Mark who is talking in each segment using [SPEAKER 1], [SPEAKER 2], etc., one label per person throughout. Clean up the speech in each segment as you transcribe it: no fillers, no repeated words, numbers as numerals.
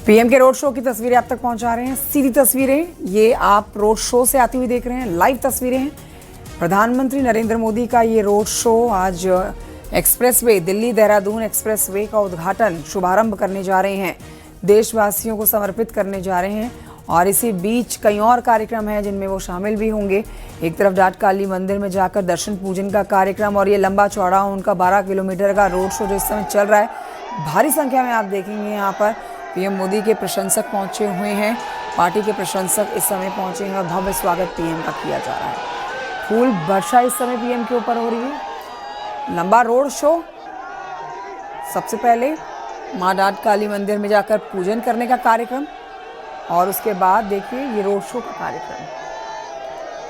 [SPEAKER 1] PM के road show की तस्वीरें आप तक पहुंचा रहे हैं। सीधी तस्वीरें ये आप रोड शो से आती हुई देख रहे हैं, लाइव तस्वीरें हैं। प्रधानमंत्री नरेंद्र मोदी का ये रोड शो आज एक्सप्रेसवे, दिल्ली देहरादून एक्सप्रेसवे का उद्घाटन शुभारंभ करने जा रहे हैं, देशवासियों को समर्पित करने जा रहे हैं। और इसी बीच कई और कार्यक्रम हैं जिनमें वो शामिल भी होंगे। एक तरफ डाट काली मंदिर में जाकर दर्शन पूजन का कार्यक्रम और ये लंबा चौड़ा उनका 12 किलोमीटर का रोड शो जो इस समय चल रहा है। भारी संख्या में आप देखेंगे यहाँ पर पीएम मोदी के प्रशंसक पहुंचे हुए हैं, पार्टी के प्रशंसक इस समय पहुंचे हैं और भव्य स्वागत पीएम का किया जा रहा है। फूल वर्षा इस समय पीएम के ऊपर हो रही है। लंबा रोड शो, सबसे पहले माँ डाट काली मंदिर में जाकर पूजन करने का कार्यक्रम और उसके बाद देखिए ये रोड शो का कार्यक्रम।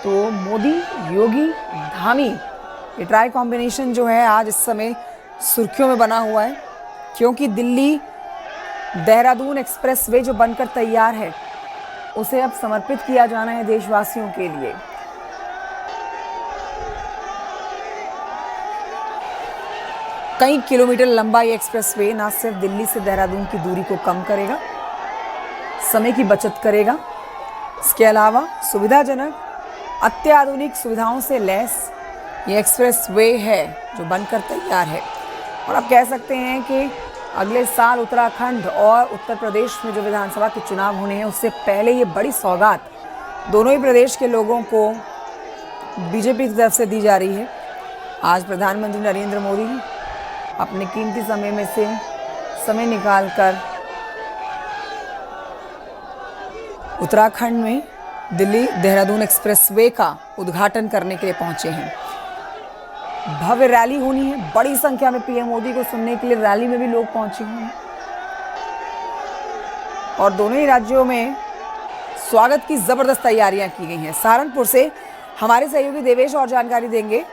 [SPEAKER 1] तो मोदी योगी धामी ये ट्राई कॉम्बिनेशन जो है आज इस समय सुर्खियों में बना हुआ है, क्योंकि दिल्ली देहरादून एक्सप्रेसवे जो बनकर तैयार है उसे अब समर्पित किया जाना है देशवासियों के लिए। कई किलोमीटर लंबा ये एक्सप्रेसवे न सिर्फ दिल्ली से देहरादून की दूरी को कम करेगा, समय की बचत करेगा, इसके अलावा सुविधाजनक अत्याधुनिक सुविधाओं से लैस ये एक्सप्रेसवे है जो बनकर तैयार है। और आप कह सकते हैं कि अगले साल उत्तराखंड और उत्तर प्रदेश में जो विधानसभा के चुनाव होने हैं उससे पहले ये बड़ी सौगात दोनों ही प्रदेश के लोगों को बीजेपी की तरफ से दी जा रही है। आज प्रधानमंत्री नरेंद्र मोदी अपने कीमती समय में से समय निकालकर उत्तराखंड में दिल्ली देहरादून एक्सप्रेसवे का उद्घाटन करने के लिए पहुंचे हैं। भव्य रैली होनी है, बड़ी संख्या में पीएम मोदी को सुनने के लिए रैली में भी लोग पहुंचे हुए हैं और दोनों ही राज्यों में स्वागत की जबरदस्त तैयारियां की गई हैं। सहारनपुर से हमारे सहयोगी देवेश और जानकारी देंगे।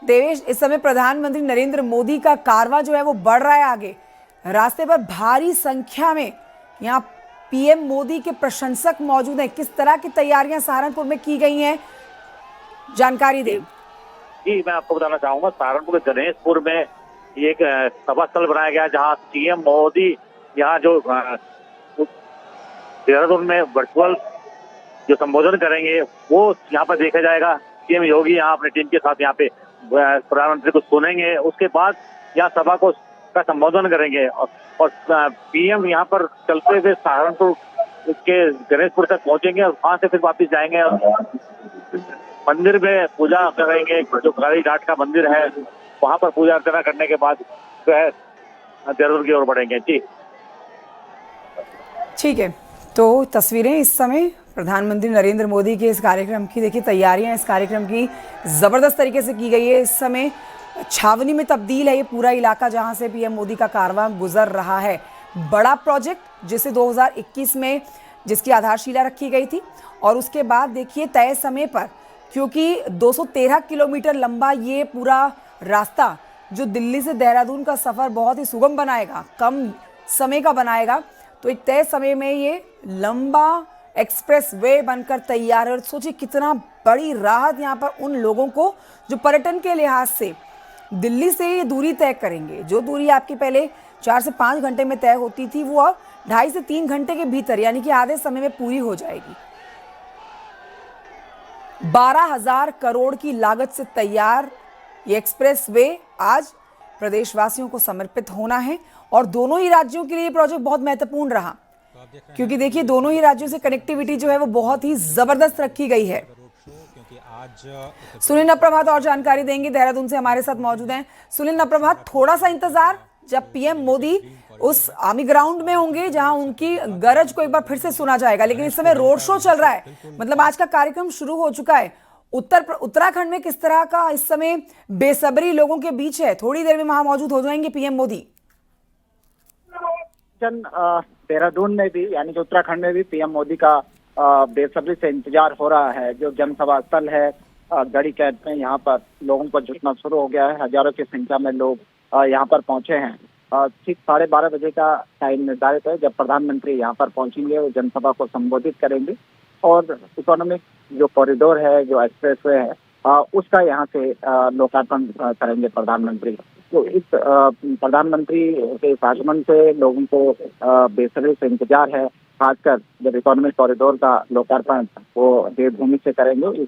[SPEAKER 1] देवेश, इस समय प्रधानमंत्री नरेंद्र मोदी का कारवां जो है वो बढ़ रहा है आगे, रास्ते पर भारी संख्या में यहाँ पीएम मोदी के प्रशंसक मौजूद हैं। किस तरह की तैयारियां सहारनपुर में की गई हैं, जानकारी दें।
[SPEAKER 2] जी, मैं आपको बताना चाहूंगा, सहारनपुर के गणेशपुर में एक सभा स्थल बनाया गया जहां सीएम मोदी यहाँ जो देहरादून में वर्चुअल जो संबोधन करेंगे वो यहाँ पर देखा जाएगा। सीएम योगी यहाँ अपनी टीम के साथ यहाँ पे प्रधानमंत्री को सुनेंगे, उसके बाद यहाँ सभा को का संबोधन करेंगे और पीएम यहाँ पर चलते हुए सहारनपुर के गणेशपुर तक पहुंचेंगे और वहां से फिर वापस जाएंगे और मंदिर में पूजा करेंगे। जो काली घाट का मंदिर है वहां पर पूजा अर्चना करने के बाद जो है देहरादून की ओर बढ़ेंगे। जी
[SPEAKER 1] ठीक है, तो तस्वीरें इस समय प्रधानमंत्री नरेंद्र मोदी के इस कार्यक्रम की देखिए, तैयारियां इस कार्यक्रम की जबरदस्त तरीके से की गई है। इस समय छावनी में तब्दील है ये पूरा इलाका जहां से पीएम मोदी का कारवां गुजर रहा है। बड़ा प्रोजेक्ट जिसे 2021 में जिसकी आधारशिला रखी गई थी और उसके बाद देखिए तय समय पर, क्योंकि 213 किलोमीटर लंबा ये पूरा रास्ता जो दिल्ली से देहरादून का सफ़र बहुत ही सुगम बनाएगा, कम समय का बनाएगा, तो एक तय समय में ये लंबा एक्सप्रेसवे बनकर तैयार है। और सोचिए कितना बड़ी राहत यहाँ पर उन लोगों को जो पर्यटन के लिहाज से दिल्ली से ये दूरी तय करेंगे। जो दूरी आपकी पहले 4 से 5 घंटे में तय होती थी वो अब 2.5 से 3 घंटे के भीतर यानी कि आधे समय में पूरी हो जाएगी। 12,000 करोड़ की लागत से तैयार ये एक्सप्रेसवे आज प्रदेशवासियों को समर्पित होना है और दोनों ही राज्यों के लिए ये प्रोजेक्ट बहुत महत्वपूर्ण रहा, क्योंकि देखिए दोनों ही राज्यों से कनेक्टिविटी जो है वो बहुत ही जबरदस्त रखी गई है। सुनील नप्रभात और जानकारी देंगे, देहरादून से हमारे साथ मौजूद हैं। सुनील नप्रभात, थोड़ा सा इंतजार, जब पीएम मोदी उस आर्मी ग्राउंड में होंगे जहां उनकी गरज को एक बार फिर से सुना जाएगा, लेकिन इस समय रोड शो चल रहा है, मतलब आज का कार्यक्रम शुरू हो चुका है। उत्तराखंड में किस तरह का इस समय बेसब्री लोगों के बीच है? थोड़ी देर में वहां मौजूद हो जाएंगे पीएम मोदी।
[SPEAKER 3] देहरादून में भी यानी कि उत्तराखंड में भी पीएम मोदी का बेसब्री से इंतजार हो रहा है। जो जनसभा स्थल है गढ़ी कैंट में, यहाँ पर लोगों को जुटना शुरू हो गया है। हजारों की संख्या में लोग यहाँ पर पहुंचे हैं। ठीक 12:30 बजे का टाइम निर्धारित है जब प्रधानमंत्री यहाँ पर पहुंचेंगे, वो जनसभा को संबोधित करेंगे और इकोनॉमिक जो कॉरिडोर है, जो एक्सप्रेसवे है, उसका यहाँ से लोकार्पण करेंगे प्रधानमंत्री। तो इस प्रधानमंत्री के इस आगमन से लोगों को बेसब्री से इंतजार है, खासकर जब इकोनॉमिक कॉरिडोर का लोकार्पण वो देवभूमि से करेंगे। इस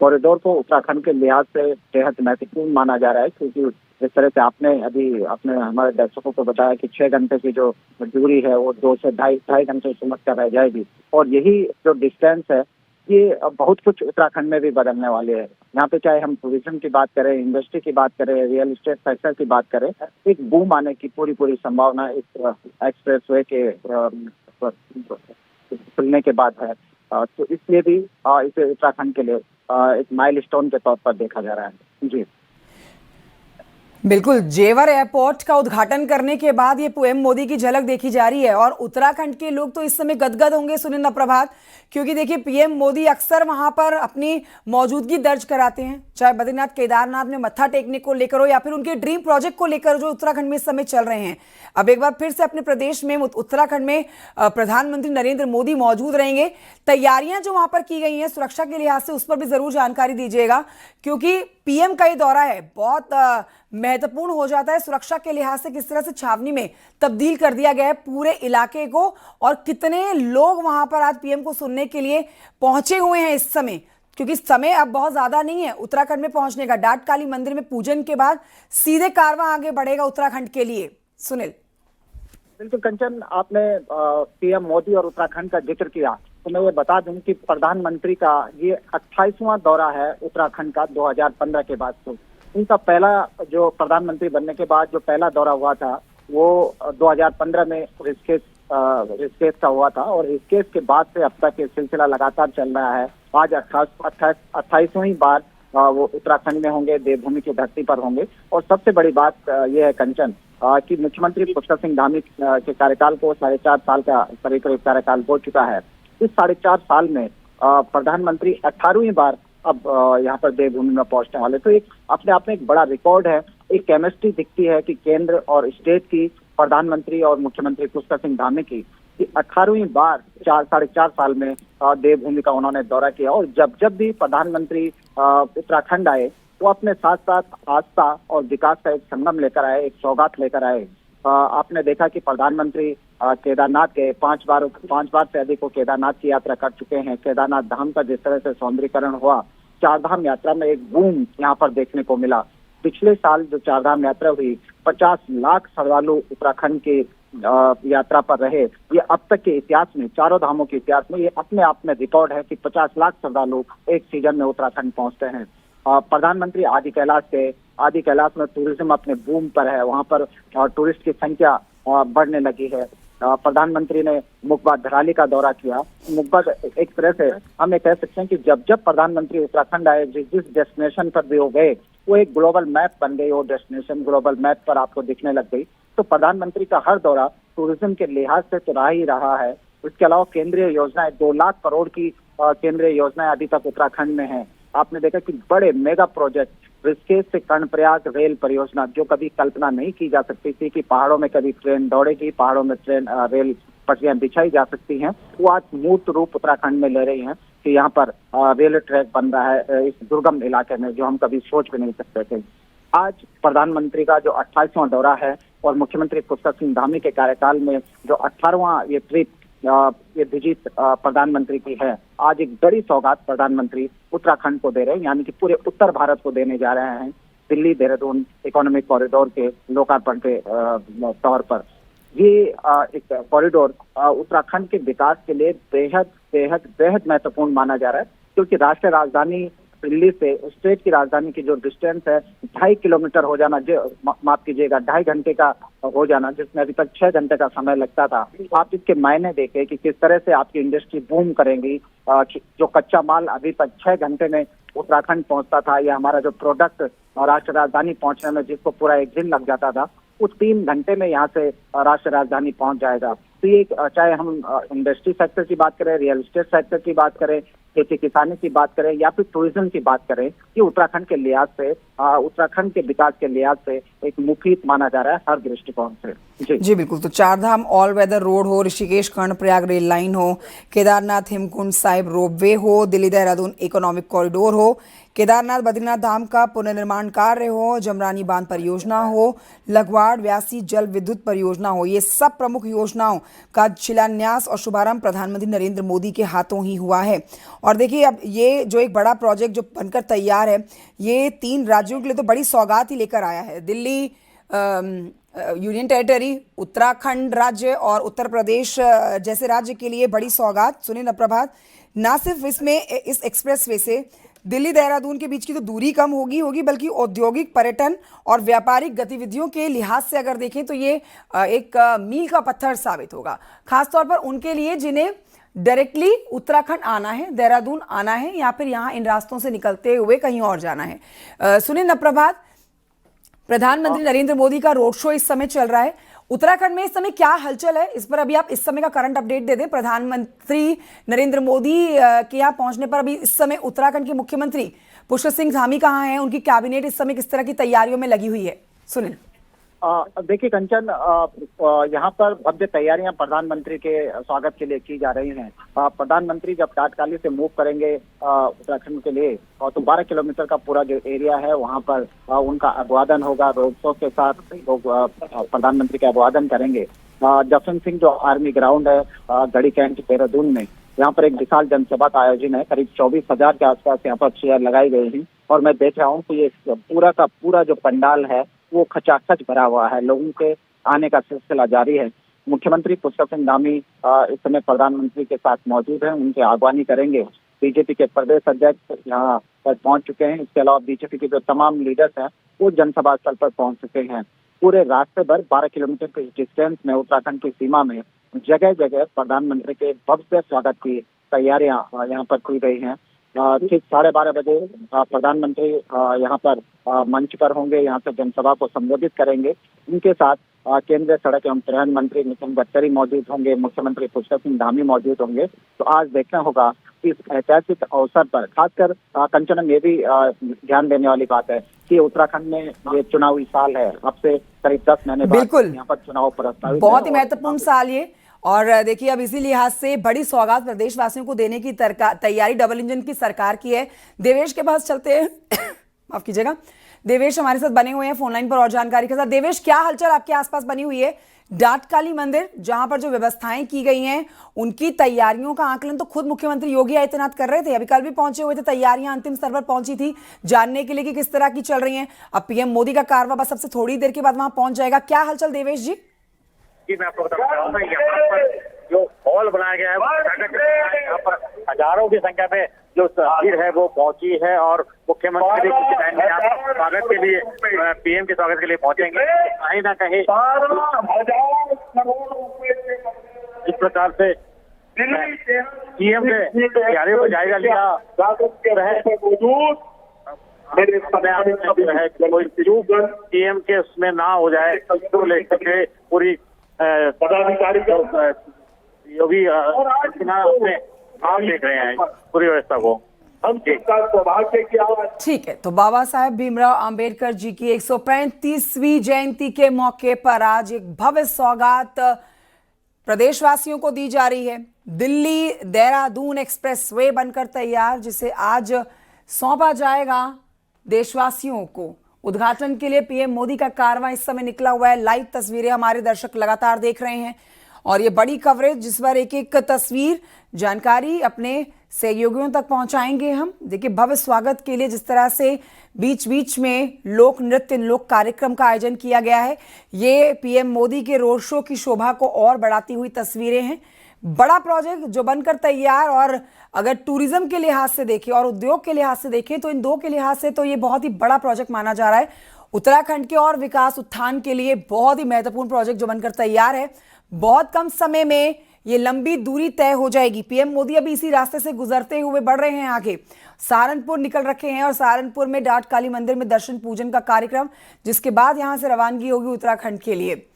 [SPEAKER 3] कॉरिडोर को उत्तराखंड के लिहाज से बेहद महत्वपूर्ण माना जा रहा है, क्योंकि जिस तरह से आपने अभी अपने हमारे दर्शकों को बताया कि 6 घंटे की जो दूरी है वो 2 से ढाई घंटे समझ कर रह जाएगी, और यही जो डिस्टेंस है ये बहुत कुछ उत्तराखंड में भी बदलने वाले हैं। यहाँ पे चाहे हम टूरिज्म की बात करें, इंडस्ट्री की बात करें, रियल एस्टेट सेक्टर की बात करें, एक बूम आने की पूरी संभावना इस एक्सप्रेसवे के खुलने के बाद है। तो इसलिए भी इसे उत्तराखंड के लिए एक माइलस्टोन के तौर पर देखा जा रहा है। जी
[SPEAKER 1] बिल्कुल, जेवर एयरपोर्ट का उद्घाटन करने के बाद ये पीएम मोदी की झलक देखी जा रही है और उत्तराखंड के लोग तो इस समय गदगद होंगे सुनिंदा प्रभात, क्योंकि देखिए पीएम मोदी अक्सर वहां पर अपनी मौजूदगी दर्ज कराते हैं, चाहे बद्रीनाथ केदारनाथ में मत्था टेकने को लेकर हो या फिर उनके ड्रीम प्रोजेक्ट को लेकर जो उत्तराखंड में इस समय चल रहे हैं। अब एक बार फिर से अपने प्रदेश में उत्तराखंड में प्रधानमंत्री नरेंद्र मोदी मौजूद रहेंगे। तैयारियां जो वहां पर की गई हैं सुरक्षा के लिहाज से, उस पर भी जरूर जानकारी दीजिएगा, क्योंकि पीएम का ये दौरा है बहुत महत्वपूर्ण हो जाता है सुरक्षा के लिहाज से। किस तरह से छावनी में तब्दील कर दिया गया है पूरे इलाके को, और कितने लोग वहां पर आज पीएम को सुनने के लिए पहुंचे हुए हैं इस समय, क्योंकि समय अब बहुत ज्यादा नहीं है उत्तराखंड में पहुंचने का। डाट काली मंदिर में पूजन के बाद सीधे कारवां आगे बढ़ेगा उत्तराखंड के लिए। सुनील।
[SPEAKER 3] बिल्कुल कंचन, आपने पीएम मोदी और उत्तराखंड का जिक्र किया, तो मैं ये बता दूं कि प्रधानमंत्री का ये 28वां दौरा है उत्तराखंड का 2015 के बाद से। उनका पहला जो प्रधानमंत्री बनने के बाद जो पहला दौरा हुआ था वो 2015 में ऋषिकेश का हुआ था, और ऋषिकेश के बाद से अब तक ये सिलसिला लगातार चल रहा है। आज 28वीं बार वो उत्तराखंड में होंगे, देवभूमि की धरती पर होंगे। और सबसे बड़ी बात यह है कंचन कि मुख्यमंत्री पुष्कर सिंह धामी के कार्यकाल को 4.5 साल का करीब कार्यकाल हो चुका है। इस 4.5 साल में प्रधानमंत्री 18वीं बार अब यहाँ पर देवभूमि में पहुंचने वाले, तो एक अपने आप में एक बड़ा रिकॉर्ड है। एक केमिस्ट्री दिखती है कि केंद्र और स्टेट की, प्रधानमंत्री और मुख्यमंत्री पुष्कर सिंह धामी की, 18वीं बार 4.5 साल में देवभूमि का उन्होंने दौरा किया। और जब भी प्रधानमंत्री उत्तराखंड आए वो अपने साथ साथ आस्था और विकास का एक संगम लेकर आए, एक सौगात लेकर आए। आपने देखा कि प्रधानमंत्री केदारनाथ के 5 बार से अधिक वो केदारनाथ की यात्रा कर चुके हैं। केदारनाथ धाम का जिस तरह से सौंदर्यीकरण हुआ, 4 धाम यात्रा में एक बूम यहाँ पर देखने को मिला। पिछले साल जो 4 धाम यात्रा हुई, 50 लाख श्रद्धालु उत्तराखंड के यात्रा पर रहे। ये अब तक के इतिहास में, चारों धामों के इतिहास में ये अपने आप में रिकॉर्ड है कि 50 लाख श्रद्धालु एक सीजन में उत्तराखंड पहुंचते हैं। प्रधानमंत्री आदि कैलाश में टूरिज्म अपने बूम पर है, वहां पर टूरिस्ट की संख्या बढ़ने लगी है। प्रधानमंत्री ने मुकबा धराली का दौरा किया। मुकबा एक तरह से हम ये कह सकते हैं कि जब प्रधानमंत्री उत्तराखंड आए, जिस डेस्टिनेशन पर भी हो गए वो एक ग्लोबल मैप बन गई, वो डेस्टिनेशन ग्लोबल मैप पर आपको दिखने लग गई। तो प्रधानमंत्री का हर दौरा टूरिज्म के लिहाज से तो रहा ही रहा है। इसके अलावा केंद्रीय योजनाएं, 2 लाख करोड़ की केंद्रीय योजनाएं अभी तक उत्तराखंड में है। आपने देखा कि बड़े मेगा प्रोजेक्ट ऋषिकेश से कर्णप्रयाग रेल परियोजना, जो कभी कल्पना नहीं की जा सकती थी कि पहाड़ों में कभी ट्रेन दौड़ेगी, पहाड़ों में रेल पटरियां बिछाई जा सकती हैं, वो आज मूर्त रूप उत्तराखंड में ले रही हैं कि यहाँ पर रेल ट्रैक बन रहा है इस दुर्गम इलाके में, जो हम कभी सोच भी नहीं सकते थे। आज प्रधानमंत्री का जो 28वां दौरा है और मुख्यमंत्री पुष्कर सिंह धामी के कार्यकाल में जो 18वां ये ट्रिप, ये विजिट प्रधानमंत्री की है, आज एक बड़ी सौगात प्रधानमंत्री उत्तराखंड को दे रहे हैं, यानी कि पूरे उत्तर भारत को देने जा रहे हैं दिल्ली देहरादून इकोनॉमिक कॉरिडोर के लोकार्पण के तौर पर। ये एक कॉरिडोर उत्तराखंड के विकास के लिए बेहद बेहद बेहद महत्वपूर्ण माना जा रहा है, क्योंकि राष्ट्रीय राजधानी दिल्ली से स्टेट की राजधानी की जो डिस्टेंस है 2.5 किलोमीटर हो जाना, माफ कीजिएगा 2.5 घंटे का हो जाना, जिसमें अभी तक 6 घंटे का समय लगता था। आप इसके मायने देखें कि किस तरह से आपकी इंडस्ट्री बूम करेंगी। जो कच्चा माल अभी तक 6 घंटे में उत्तराखंड पहुंचता था, या हमारा जो प्रोडक्ट राष्ट्रीय राजधानी पहुंचने में जिसको पूरा 1 दिन लग जाता था, वो 3 घंटे में यहाँ से राष्ट्रीय राजधानी पहुंच जाएगा। तो ये चाहे हम इंडस्ट्री सेक्टर की बात करें, रियल एस्टेट सेक्टर की बात करें, खेती किसानी की बात करें, या फिर टूरिज्म की बात करें, ये उत्तराखंड के लिहाज से, उत्तराखंड के विकास के लिहाज से एक मुफीद माना जा रहा है हर दृष्टिकोण से। जी
[SPEAKER 1] बिल्कुल। तो 4 धाम ऑल वेदर रोड हो, ऋषिकेश कर्णप्रयाग रेल लाइन हो, केदारनाथ हेमकुंड साहिब रोपवे हो, दिल्ली देहरादून इकोनॉमिक कॉरिडोर हो, केदारनाथ बद्रीनाथ धाम का पुनर्निर्माण कार्य हो, जमरानी बांध परियोजना हो, लखवाड़ व्यासी जल विद्युत परियोजना हो, ये सब प्रमुख योजनाओं का शिलान्यास और शुभारंभ प्रधानमंत्री नरेंद्र मोदी के हाथों ही हुआ है। और देखिए, अब ये जो एक बड़ा प्रोजेक्ट जो बनकर तैयार है, ये 3 राज्यों के लिए तो बड़ी सौगात ही लेकर आया है। दिल्ली यूनियन टेरिटरी, उत्तराखंड राज्य और उत्तर प्रदेश जैसे राज्य के लिए बड़ी सौगात। सुनिए न प्रभात, ना सिर्फ इसमें इस एक्सप्रेसवे से दिल्ली देहरादून के बीच की तो दूरी कम होगी बल्कि औद्योगिक, पर्यटन और व्यापारिक गतिविधियों के लिहाज से अगर देखें तो ये एक मील का पत्थर साबित होगा, खासतौर पर उनके लिए जिन्हें डायरेक्टली उत्तराखंड आना है, देहरादून आना है या फिर यहाँ इन रास्तों से निकलते हुए कहीं और जाना है। सुनिए न प्रभात, प्रधानमंत्री नरेंद्र मोदी का रोड शो इस समय चल रहा है। उत्तराखंड में इस समय क्या हलचल है, इस पर अभी आप इस समय का करंट अपडेट दे दें। प्रधानमंत्री नरेंद्र मोदी के यहाँ पहुंचने पर अभी इस समय उत्तराखंड के मुख्यमंत्री पुष्कर सिंह धामी कहाँ हैं, उनकी कैबिनेट इस समय किस तरह की तैयारियों में लगी हुई है, सुनिए।
[SPEAKER 3] देखिए कंचन, यहाँ पर भव्य तैयारियां प्रधानमंत्री के स्वागत के लिए की जा रही हैं। प्रधानमंत्री जब टाटकाली से मूव करेंगे उत्तराखंड के लिए, तो 12 किलोमीटर का पूरा जो एरिया है वहाँ पर उनका अभिवादन होगा। रोड शो के साथ लोग प्रधानमंत्री का अभिवादन करेंगे। जसवंत सिंह जो आर्मी ग्राउंड है गढ़ी कैंट देहरादून में, यहाँ पर एक विशाल जनसभा का आयोजन है। करीब 24,000 के आसपास यहाँ पर चेयर लगाई गई हैं और मैं देख रहा हूँ कि ये पूरा का पूरा जो पंडाल है वो खचाखच भरा हुआ है। लोगों के आने का सिलसिला जारी है। मुख्यमंत्री पुष्कर सिंह धामी इस समय प्रधानमंत्री के साथ मौजूद हैं, उनकी आगवानी करेंगे। बीजेपी के प्रदेश अध्यक्ष यहाँ पर पहुंच चुके हैं। इसके अलावा बीजेपी के जो तमाम लीडर्स हैं वो जनसभा स्थल पर पहुंच चुके हैं। पूरे रास्ते भर 12 किलोमीटर के डिस्टेंस में उत्तराखंड की सीमा में जगह जगह प्रधानमंत्री के भव्य स्वागत की तैयारियां यहाँ पर की गई हैं। ठीक 12:30 बजे प्रधानमंत्री यहाँ पर मंच पर होंगे, यहाँ से जनसभा को संबोधित करेंगे। उनके साथ केंद्रीय सड़क एवं परिवहन मंत्री नितिन गडकरी मौजूद होंगे, मुख्यमंत्री पुष्कर सिंह धामी मौजूद होंगे। तो आज देखना होगा इस ऐतिहासिक अवसर पर, खासकर कंचन, ये भी ध्यान देने वाली बात है कि उत्तराखंड में ये चुनावी साल है। अब से करीब 10 महीने बाद यहाँ पर चुनाव प्रस्तावित,
[SPEAKER 1] बहुत ही महत्वपूर्ण साल ये। और देखिए, अब इसी लिहाज से बड़ी सौगात प्रदेशवासियों को देने की तैयारी डबल इंजन की सरकार की है। देवेश के पास चलते हैं माफ कीजिएगा, देवेश हमारे साथ बने हुए हैं फोनलाइन पर और जानकारी के साथ। देवेश, क्या हलचल आपके आसपास बनी हुई है? डाटकाली मंदिर जहां पर जो व्यवस्थाएं की गई हैं उनकी तैयारियों का आकलन तो खुद मुख्यमंत्री योगी आदित्यनाथ कर रहे थे, अभी कल भी पहुंचे हुए थे, तैयारियां अंतिम स्तर पर पहुंची थी, जानने के लिए कि किस तरह की चल रही हैं। अब पीएम मोदी का कारवा बस सबसे थोड़ी देर के बाद वहां पहुंच जाएगा। क्या हलचल देवेश जी?
[SPEAKER 2] मैं आपको बताना चाहूंगा, यहाँ पर जो हॉल बनाया गया है यहाँ पर हजारों की संख्या में जो तस्वीर है वो पहुंची है और मुख्यमंत्री कुछ टाइम में यहाँ स्वागत के लिए, पीएम के स्वागत के लिए पहुंचेंगे। कहीं ना कहीं इस प्रकार से पीएम ने तैयारियों को जायजा लिया। कोई चूक पीएम के उसमें ना हो जाए तो लेकर के पूरी पदाधिकारी योगी अपने आप देख रहे हैं पूरी व्यवस्था को।
[SPEAKER 1] ठीक है, तो बाबा साहेब भीमराव अंबेडकर जी की 135वीं जयंती के मौके पर आज एक भव्य सौगात प्रदेशवासियों को दी जा रही है। दिल्ली देहरादून एक्सप्रेसवे बनकर तैयार, जिसे आज सौंपा जाएगा देशवासियों को। उद्घाटन के लिए पीएम मोदी का कारवां इस समय निकला हुआ है। लाइव तस्वीरें हमारे दर्शक लगातार देख रहे हैं और ये बड़ी कवरेज जिस पर एक एक तस्वीर, जानकारी अपने सहयोगियों तक पहुंचाएंगे हम। देखिए, भव्य स्वागत के लिए जिस तरह से बीच बीच में लोक नृत्य, लोक कार्यक्रम का आयोजन किया गया है, ये पीएम मोदी के रोड शो की शोभा को और बढ़ाती हुई तस्वीरें हैं। बड़ा प्रोजेक्ट जो बनकर तैयार, और अगर टूरिज्म के लिहाज से देखें और उद्योग के लिहाज से देखें तो इन दो के लिहाज से तो ये बहुत ही बड़ा प्रोजेक्ट माना जा रहा है। उत्तराखंड के और विकास उत्थान के लिए बहुत ही महत्वपूर्ण प्रोजेक्ट जो बनकर तैयार है। बहुत कम समय में ये लंबी दूरी तय हो जाएगी। पीएम मोदी अभी इसी रास्ते से गुजरते हुए बढ़ रहे हैं आगे, सहारनपुर निकल रखे हैं और सहारनपुर में डाटकाली मंदिर में दर्शन पूजन का कार्यक्रम, जिसके बाद यहां से रवानगी होगी उत्तराखंड के लिए।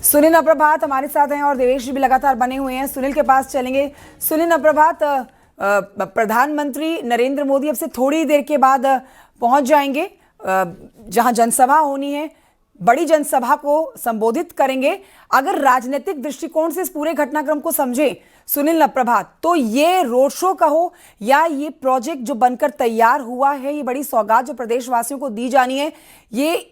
[SPEAKER 1] सुनील अप्रभात हमारे साथ हैं और देवेश भी लगातार बने हुए हैं। सुनील के पास चलेंगे। सुनील अप्रभात, प्रधानमंत्री नरेंद्र मोदी अब से थोड़ी देर के बाद पहुंच जाएंगे जहां जनसभा होनी है। बड़ी जनसभा को संबोधित करेंगे। अगर राजनीतिक दृष्टिकोण से इस पूरे घटनाक्रम को समझें सुनील नप्रभात, तो ये रोड शो कहो या ये प्रोजेक्ट जो बनकर तैयार हुआ है, ये बड़ी सौगात जो प्रदेशवासियों को दी जानी है, ये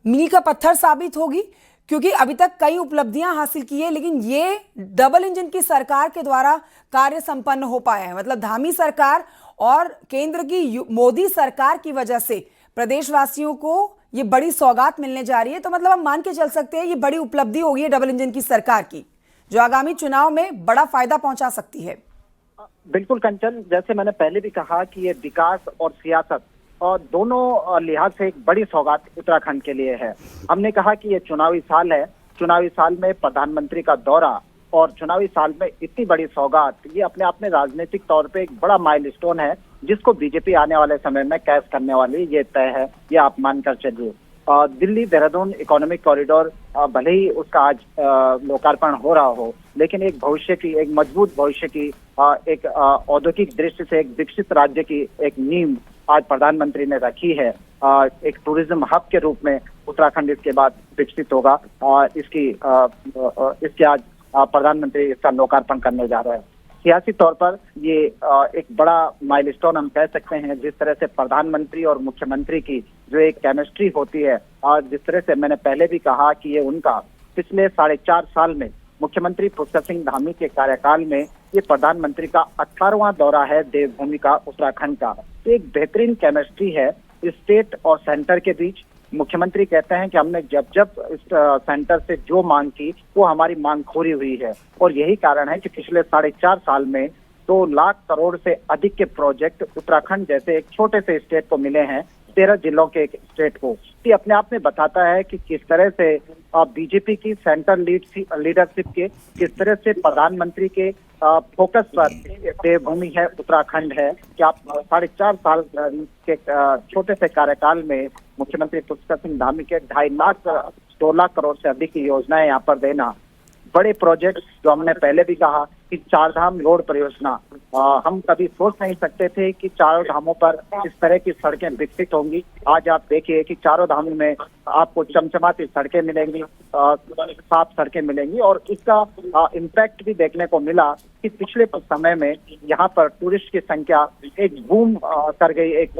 [SPEAKER 1] मील का पत्थर साबित होगी, क्योंकि अभी तक कई उपलब्धियां हासिल की है, लेकिन ये डबल इंजन की सरकार के द्वारा कार्य संपन्न हो पाया है। मतलब धामी सरकार और केंद्र की मोदी सरकार की वजह से प्रदेशवासियों को ये बड़ी सौगात मिलने जा रही है। तो मतलब हम मान के चल सकते हैं ये बड़ी उपलब्धि होगी है डबल इंजन की सरकार की, जो आगामी चुनाव में बड़ा फायदा पहुंचा सकती है।
[SPEAKER 3] बिल्कुल कंचन, जैसे मैंने पहले भी कहा कि ये विकास और सियासत और दोनों लिहाज से एक बड़ी सौगात उत्तराखंड के लिए है। हमने कहा कि ये चुनावी साल है, चुनावी साल में प्रधानमंत्री का दौरा और चुनावी साल में इतनी बड़ी सौगात, ये अपने आप में राजनीतिक तौर पे एक बड़ा माइलस्टोन है, जिसको बीजेपी आने वाले समय में कैश करने वाली ये तय है, ये आप मानकर चलिए। दिल्ली देहरादून इकोनॉमिक कॉरिडोर भले ही उसका आज लोकार्पण हो रहा हो, लेकिन एक भविष्य की, एक मजबूत भविष्य की, एक औद्योगिक दृष्टि से एक विकसित राज्य की एक नींव आज प्रधानमंत्री ने रखी है। एक टूरिज्म हब के रूप में उत्तराखंड इसके बाद विकसित होगा और इसके आज प्रधानमंत्री इसका लोकार्पण करने जा रहे हैं। सियासी तौर पर ये एक बड़ा माइलस्टोन हम कह सकते हैं। जिस तरह से प्रधानमंत्री और मुख्यमंत्री की जो एक केमिस्ट्री होती है, और जिस तरह से मैंने पहले भी कहा कि ये उनका पिछले 4.5 साल में मुख्यमंत्री पुष्कर सिंह धामी के कार्यकाल में ये प्रधानमंत्री का 18वां दौरा है देवभूमि का, उत्तराखंड का। तो एक बेहतरीन केमिस्ट्री है स्टेट और सेंटर के बीच। मुख्यमंत्री कहते हैं कि हमने जब इस सेंटर से जो मांग की वो हमारी मांग खोरी हुई है, और यही कारण है कि पिछले 4.5 साल में 2 लाख करोड़ से अधिक के प्रोजेक्ट उत्तराखंड जैसे एक छोटे से स्टेट को मिले हैं, 13 जिलों के एक स्टेट को। ये अपने आप में बताता है कि किस तरह से बीजेपी की सेंट्रल लीडरशिप के, किस तरह से प्रधानमंत्री के फोकस पर देवभूमि है, उत्तराखंड है। कि आप 4.5 साल के छोटे से कार्यकाल में मुख्यमंत्री पुष्कर सिंह धामी के 2 लाख करोड़ से अधिक की योजनाएं यहाँ पर देना, बड़े प्रोजेक्ट जो हमने पहले भी कहा कि 4 धाम रोड परियोजना, हम कभी सोच नहीं सकते थे कि 4 धामों पर इस तरह की सड़कें विकसित होंगी। आज आप देखिए कि 4 धामों में आपको चमचमाती सड़कें मिलेंगी, साफ सड़कें मिलेंगी, और इसका इम्पैक्ट भी देखने को मिला कि पिछले कुछ समय में यहाँ पर टूरिस्ट की संख्या एक बूम कर गई, एक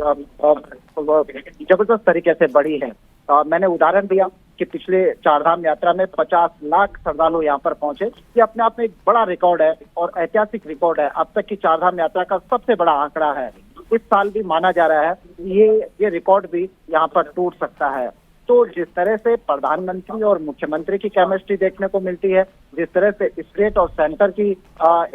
[SPEAKER 3] जबरदस्त तरीके से बढ़ी है। मैंने उदाहरण दिया कि पिछले 4 धाम यात्रा में 50 लाख श्रद्धालु यहाँ पर पहुंचे। ये अपने आप में एक बड़ा रिकॉर्ड है और ऐतिहासिक रिकॉर्ड है, अब तक की 4 धाम यात्रा का सबसे बड़ा आंकड़ा है। इस साल भी माना जा रहा है ये रिकॉर्ड भी यहाँ पर टूट सकता है। तो जिस तरह से प्रधानमंत्री और मुख्यमंत्री की केमिस्ट्री देखने को मिलती है, जिस तरह से स्टेट और सेंटर की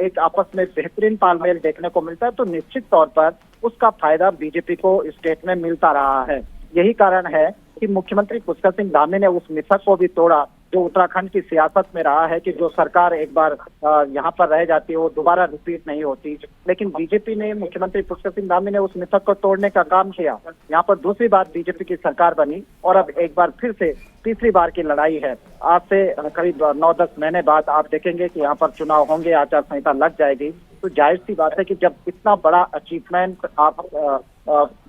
[SPEAKER 3] एक आपस में बेहतरीन तालमेल देखने को मिलता है, तो निश्चित तौर पर उसका फायदा बीजेपी को स्टेट में मिलता रहा है। यही कारण है कि मुख्यमंत्री पुष्कर सिंह धामी ने उस मिथक को भी तोड़ा जो उत्तराखंड की सियासत में रहा है कि जो सरकार एक बार यहाँ पर रह जाती है वो दोबारा रिपीट नहीं होती। लेकिन बीजेपी ने, मुख्यमंत्री पुष्कर सिंह धामी ने उस मिथक को तोड़ने का काम किया। यहाँ पर दूसरी बार बीजेपी की सरकार बनी और अब एक बार फिर से तीसरी बार की लड़ाई है। आज से करीब 9-10 महीने बाद आप देखेंगे कि यहाँ पर चुनाव होंगे, आचार संहिता लग जाएगी। तो जाहिर सी बात है कि जब इतना बड़ा अचीवमेंट आप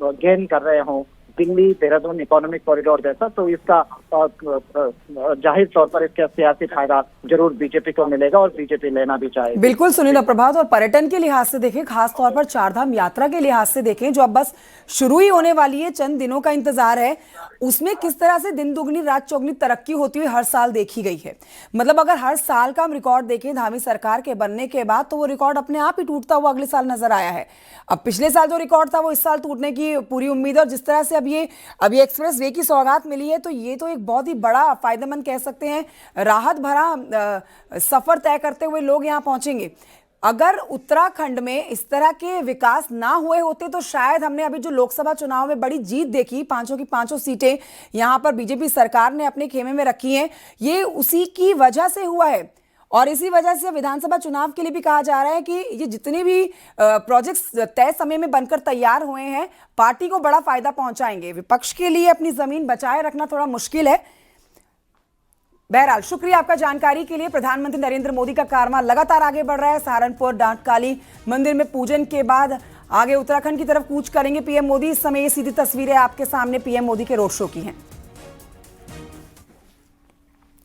[SPEAKER 3] गेन कर रहे हो, दिल्ली देहरादून इकोनॉमिक कॉरिडोर जैसा, तो इसका जाहिर तौर पर इसका सियासी फायदा जरूर बीजेपी को मिलेगा और बीजेपी लेना भी चाहेगी।
[SPEAKER 1] बिल्कुल सुनील प्रभात, और पर्यटन के लिहाज से देखें, खास तौर पर 4 धाम यात्रा के लिहाज से देखें, जो अब बस शुरू ही होने वाली है, चंद दिनों का इंतजार है, उसमें किस तरह से दिन दुगनी रात चौगनी तरक्की होती हुई हर साल देखी गई है। मतलब अगर हर साल का हम रिकॉर्ड देखें धामी सरकार के बनने के बाद, तो वो रिकॉर्ड अपने आप ही टूटता हुआ अगले साल नजर आया है। अब पिछले साल जो रिकॉर्ड था वो इस साल टूटने की पूरी उम्मीद है, और जिस तरह से अब ये एक्सप्रेस वे की सौगात मिली है, तो ये तो एक बहुत ही बड़ा फायदेमंद कह सकते हैं, राहत भरा सफर तय करते हुए लोग यहाँ पहुंचेंगे। अगर उत्तराखंड में इस तरह के विकास ना हुए होते तो शायद हमने अभी जो लोकसभा चुनाव में बड़ी जीत देखी, 5 की 5 सीटें यहाँ पर बीजेपी सरकार ने अपने खेमे में रखी हैं, ये उसी की वजह से हुआ है। और इसी वजह से विधानसभा चुनाव के लिए भी कहा जा रहा है कि ये जितने भी प्रोजेक्ट्स तय समय में बनकर तैयार हुए हैं, पार्टी को बड़ा फायदा पहुंचाएंगे। विपक्ष के लिए अपनी जमीन बचाए रखना थोड़ा मुश्किल है। बहरहाल शुक्रिया आपका जानकारी के लिए। प्रधानमंत्री नरेंद्र मोदी का कारवां लगातार आगे बढ़ रहा है। सहारनपुर डांटकाली मंदिर में पूजन के बाद आगे उत्तराखंड की तरफ कूच करेंगे पीएम मोदी। इस समय ये सीधी तस्वीरें आपके सामने पीएम मोदी के रोड शो की हैं।